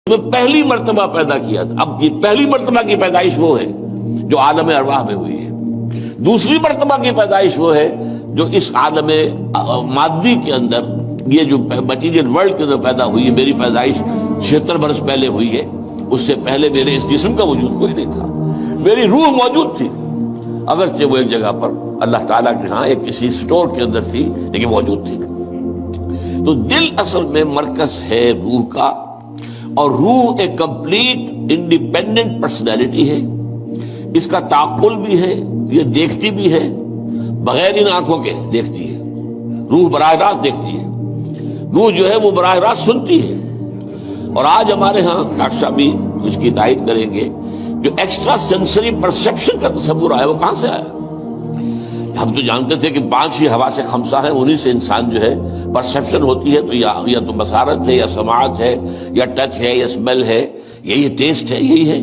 میں پہلی مرتبہ پیدا کیا تھا۔ اب یہ پہلی مرتبہ کی پیدائش وہ ہے جو عالم ارواح میں ہوئی ہے، دوسری مرتبہ کی پیدائش وہ ہے جو اس عالم مادی کے اندر، یہ جو مٹیریل ورلڈ کے اندر پیدا ہوئی ہے۔ میری پیدائش 76 برس پہلے ہوئی ہے، اس سے پہلے میرے اس جسم کا وجود کوئی نہیں تھا، میری روح موجود تھی، اگرچہ وہ ایک جگہ پر اللہ تعالیٰ کے ہاں ایک کسی سٹور کے اندر تھی، لیکن موجود تھی۔ تو دل اصل میں مرکز ہے روح کا، اور روح ایک کمپلیٹ انڈیپینڈنٹ پرسنالٹی ہے، اس کا تعقل بھی ہے، یہ دیکھتی بھی ہے، بغیر ان آنکھوں کے دیکھتی ہے، روح براہ راست دیکھتی ہے، روح جو ہے وہ براہ راست سنتی ہے۔ اور آج ہمارے ہاں ڈاکٹر صاحب بھی اس کی تائید کریں گے، جو ایکسٹرا سینسری پرسیپشن کا تصور آیا وہ کہاں سے آیا؟ ہم تو جانتے تھے کہ 5 ہی حواس خمسہ ہیں، انہی سے انسان جو ہے پرسیپشن ہوتی ہے، تو یا تو بصارت ہے، یا سماعت ہے، یا ٹچ ہے، یا اسمیل ہے، یہی ٹیسٹ ہے، یہی ہے،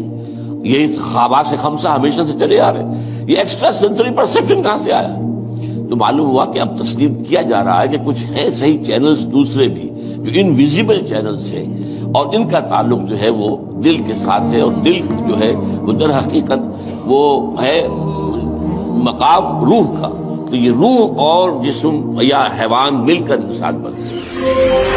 یہی حواس خمسہ ہمیشہ سے چلے آ رہے ہیں۔ یہ ایکسٹرا سینسری پرسیپشن کہاں سے آیا؟ تو معلوم ہوا کہ اب تسلیم کیا جا رہا ہے کہ کچھ ہیں صحیح چینلز دوسرے بھی جو انویزیبل چینلز ہیں، اور ان کا تعلق جو ہے وہ دل کے ساتھ ہے، اور دل جو ہے وہ در حقیقت وہ ہے مقام روح کا۔ تو یہ روح اور جسم یا حیوان مل کر انسان بنتے ہیں۔